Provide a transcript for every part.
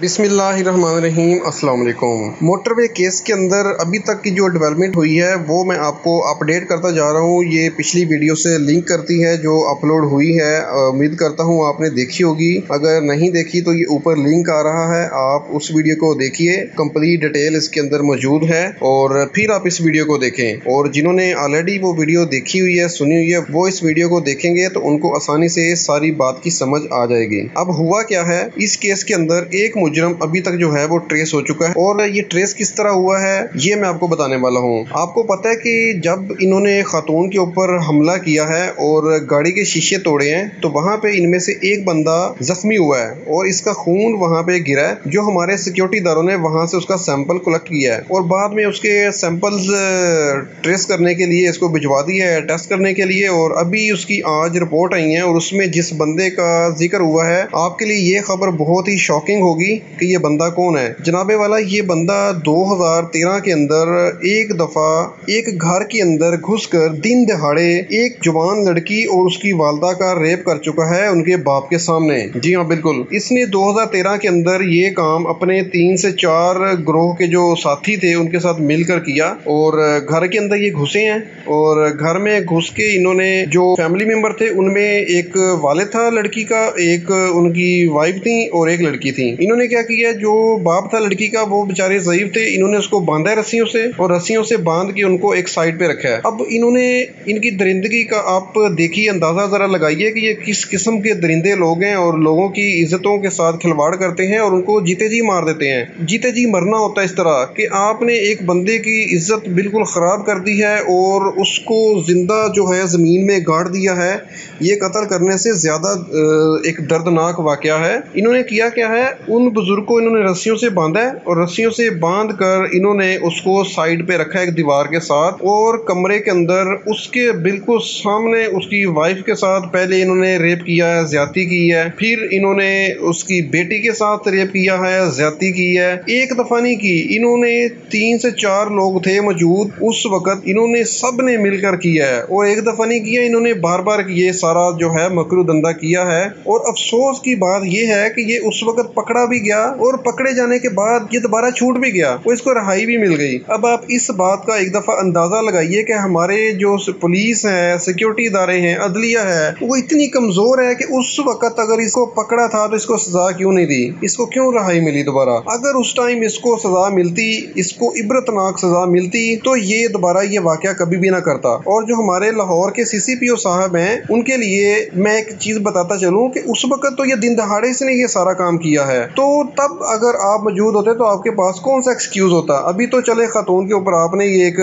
बिस्मिल्लाहिर्रहमानिर्रहीम, अस्सलाम वालेकुम। मोटरवे केस के अंदर अभी तक की जो डेवलपमेंट हुई है वो मैं आपको अपडेट करता जा रहा हूँ। ये पिछली वीडियो से लिंक करती है जो अपलोड हुई है। उम्मीद करता हूँ आपने देखी होगी। अगर नहीं देखी तो ये ऊपर लिंक आ रहा है, आप उस वीडियो को देखिए। कंप्लीट डिटेल इसके अंदर मौजूद है और फिर आप इस वीडियो को देखें। और जिन्होंने ऑलरेडी वो वीडियो देखी हुई है, सुनी हुई है, वो इस वीडियो को देखेंगे तो उनको आसानी से सारी बात की समझ आ जाएगी। अब हुआ क्या है, इस केस के अंदर एक मुजरम अभी तक जो है वो ट्रेस हो चुका है और ये ट्रेस किस तरह हुआ है ये मैं आपको बताने वाला हूँ। आपको पता है कि जब इन्होंने खातून के ऊपर हमला किया है और गाड़ी के शीशे तोड़े हैं तो वहाँ पे इनमें से एक बंदा जख्मी हुआ है और इसका खून वहाँ पे गिरा है। जो हमारे सिक्योरिटी दारों ने वहाँ से उसका सैंपल कलेक्ट किया है और बाद में उसके सैंपल्स ट्रेस करने के लिए इसको भिजवा दिया है टेस्ट करने के लिए। और अभी उसकी आज रिपोर्ट आई है और उसमें जिस बंदे का जिक्र हुआ है, आपके लिए ये खबर बहुत ही शॉकिंग होगी कि ये बंदा कौन है। जनाबे वाला, ये बंदा 2013 के अंदर एक दफा एक घर के अंदर घुसकर दिन दहाड़े एक जवान लड़की और उसकी वालदा का रेप कर चुका है उनके बाप के सामने। जी हाँ, बिल्कुल। इसने 2013 के अंदर ये काम अपने 3 से 4 ग्रोह के जो साथी थे उनके साथ मिलकर किया और घर के अंदर ये घुसे हैं और घर में घुस के इन्होंने जो फैमिली मेंबर थे उनमें एक वालिद था लड़की का, एक उनकी वाइफ थी और एक लड़की थी। इन्होंने क्या किया, जो बाप था लड़की का वो बेचारे ज़ईफ थे, इन्होंने उसको बांधा है रस्सियों से और रस्सियों से बांध के उनको एक साइड पे रखा है। अब इन्होंने इनकी दरिंदगी का आप देखिए, अंदाजा जरा लगाइए कि ये किस किस्म के दरिंदे लोग हैं और लोगों की इज्जतों के साथ खिलवाड़ करते हैं और उनको जीते जी मार देते हैं। जीते जी मरना होता है इस तरह कि आपने एक बंदे की इज्जत बिल्कुल ख़राब कर दी है और उसको जिंदा जो है ज़मीन में गाड़ दिया है। ये कत्ल करने से ज़्यादा एक दर्दनाक वाक़या है। इन्होंने किया क्या है, उन बुजुर्ग को इन्होंने रस्सियों से बांधा है और रस्सियों से बांध कर इन्होंने उसको साइड पे रखा है एक दीवार के साथ और कमरे के अंदर उसके बिल्कुल सामने उसकी वाइफ के साथ पहले इन्होंने रेप किया है, ज्यादती की है। फिर इन्होंने उसकी बेटी के साथ रेप किया है, ज्यादती की है। एक दफा नहीं की, इन्होंने 3 से 4 लोग थे मौजूद उस वक्त, इन्होंने सब ने मिलकर किया है और एक दफा नहीं किया, इन्होंने बार बार ये सारा जो है मकरू धंधा किया है। और अफसोस की बात यह है कि ये उस वक्त पकड़ा भी गया और पकड़े जाने के बाद ये दोबारा छूट भी गया और इसको रिहाई भी मिल गई। अब आप इस बात का एक दफा अंदाजा लगाइए कि हमारे जो पुलिस है, सिक्योरिटी इदारे हैं, अदलिया है, वो इतनी कमजोर है कि उस वक्त अगर इसको पकड़ा था तो इसको सजा क्यों नहीं दी, इसको क्यों रिहाई मिली दोबारा। अगर उस टाइम इसको सजा मिलती, इसको इबरतनाक सजा मिलती तो ये दोबारा ये वाकया कभी भी ना करता। और जो हमारे लाहौर के CCPO साहब हैं उनके लिए मैं एक चीज बताता चलूं कि उस वक्त तो ये दिन दहाड़े इसने ये सारा काम किया है, तो तब अगर आप मौजूद होते तो आपके पास कौन सा एक्सक्यूज होता। अभी तो चले खातून के ऊपर आपने ये एक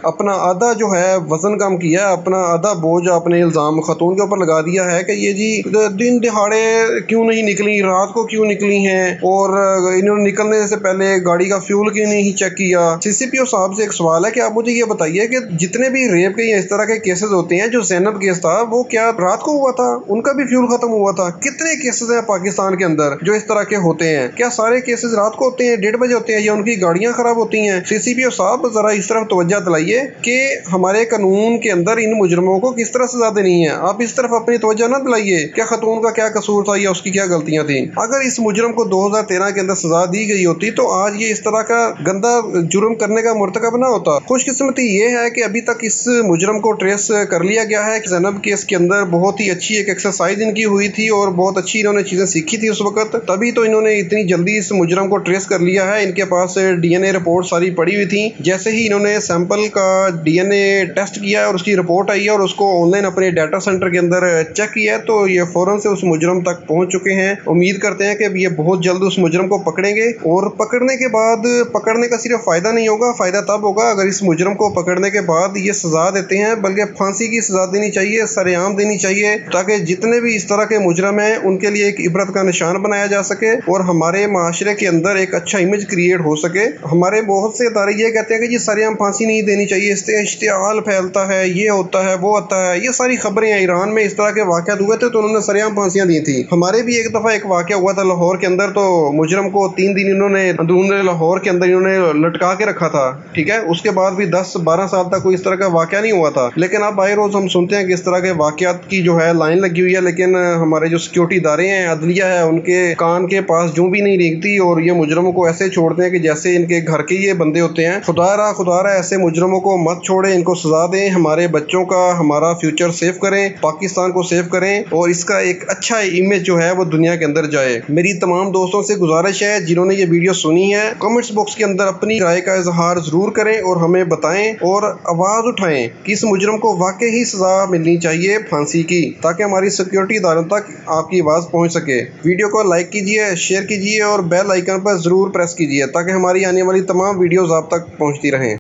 अपना आधा जो है वजन कम किया, अपना आधा बोझ आपने इल्जाम खातून के ऊपर लगा दिया है कि ये जी दिन दिहाड़े क्यों नहीं निकली, रात को क्यों निकली हैं और इन्होंने निकलने से पहले गाड़ी का फ्यूल क्यों नहीं चेक किया। CCPO साहब से एक सवाल है कि आप मुझे ये बताइए कि जितने भी रेप के इस तरह के केसेस होते हैं, जो ज़ैनब केस था वो क्या रात को हुआ था, उनका भी फ्यूल खत्म हुआ था। कितने केसेस हैं पाकिस्तान के अंदर जो इस तरह के होते हैं, क्या सारे केसेस रात को होते हैं, 1:30 बजे होते हैं या उनकी गाड़ियां खराब होती हैं। CCPO साहब जरा इस तरफ तवज्जो दिलाइए कि हमारे कानून के अंदर इन मुजरमों को किस तरह सजा देनी है। आप इस तरफ अपनी तवज्जो ना दिलाइए क्या खातून का क्या कसूर था या उसकी क्या गलतियां थी। अगर इस मुजरम को 2013 के अंदर सजा दी गई होती तो आज ये इस तरह का गंदा जुर्म करने का मुर्तकब ना होता। खुशकिस्मती ये है कि अभी तक इस मुजरम को ट्रेस कर लिया गया है। ज़ैनब केस के अंदर बहुत ही अच्छी एक एक्सरसाइज इनकी हुई थी और बहुत अच्छी इन्होंने चीजें सीखी थी उस वक्त, तभी तो इन्होंने इतनी जल्दी इस मुजरम को ट्रेस कर लिया है। इनके पास DNA रिपोर्ट सारी पड़ी हुई थी। जैसे ही इन्होंने सैंपल का DNA टेस्ट किया और उसकी रिपोर्ट आई है और उसको ऑनलाइन अपने डाटा सेंटर के अंदर चेक किया है तो ये फौरन से उस मुजरम तक पहुंच चुके हैं। उम्मीद करते हैं कि ये बहुत जल्द उस मुजरम को पकड़ेंगे और पकड़ने के बाद, पकड़ने का सिर्फ फायदा नहीं होगा, फायदा तब होगा अगर इस मुजरम को पकड़ने के बाद ये सजा देते हैं, बल्कि फांसी की सजा देनी चाहिए, सरेआम देनी चाहिए, ताकि जितने भी इस तरह के मुजरम हैं उनके लिए एक इबरत का निशान बनाया जा सके और हमारे माशरे के अंदर एक अच्छा इमेज क्रिएट हो सके। हमारे बहुत से इदारे ये कहते हैं कि जी सरेआम फांसी नहीं देनी चाहिए, इससे इश्तिआल फैलता है, ये होता है, वो होता है। ये सारी खबरें हैं। ईरान में इस तरह के वाक़यात हुए थे तो उन्होंने सरेआम फांसियां दी थी। हमारे भी एक दफ़ा एक वाक़या हुआ था लाहौर के अंदर, तो मुजरम को 3 दिन इन्होंने अंदरूनी लाहौर के अंदर इन्होंने लटका के रखा था, ठीक है। उसके बाद भी 10-12 साल तक कोई इस तरह का वाक़या नहीं हुआ था। लेकिन अब आए रोज़ हम सुनते हैं कि इस तरह के वाक़यात की जो है लाइन लगी हुई है, लेकिन हमारे जो सिक्योरिटी इदारे हैं, अदलिया है, उनके कान के पास जूं यूं भी नहीं रेंगती और ये मुजरमों को ऐसे छोड़ते हैं कि जैसे इनके घर के ये बंदे होते हैं। खुदा रहा ऐसे मुजरमों को मत छोड़ें, इनको सजा दें, हमारे बच्चों का हमारा फ्यूचर सेव करें, पाकिस्तान को सेव करें और इसका एक अच्छा इमेज जो है वो दुनिया के अंदर जाए। मेरी तमाम दोस्तों से गुजारिश है जिन्होंने ये वीडियो सुनी है, कमेंट्स बॉक्स के अंदर अपनी राय का इजहार जरूर करें और हमें बताएं और आवाज उठाएं कि इस मुजरम को वाकई ही सजा मिलनी चाहिए फांसी की, ताकि हमारी सिक्योरिटी इदारों तक आपकी आवाज पहुंच सके। वीडियो को लाइक कीजिए, शेयर कीजिए और बेल आइकन पर जरूर प्रेस कीजिए ताकि हमारी आने वाली तमाम वीडियोस आप तक पहुंचती रहें।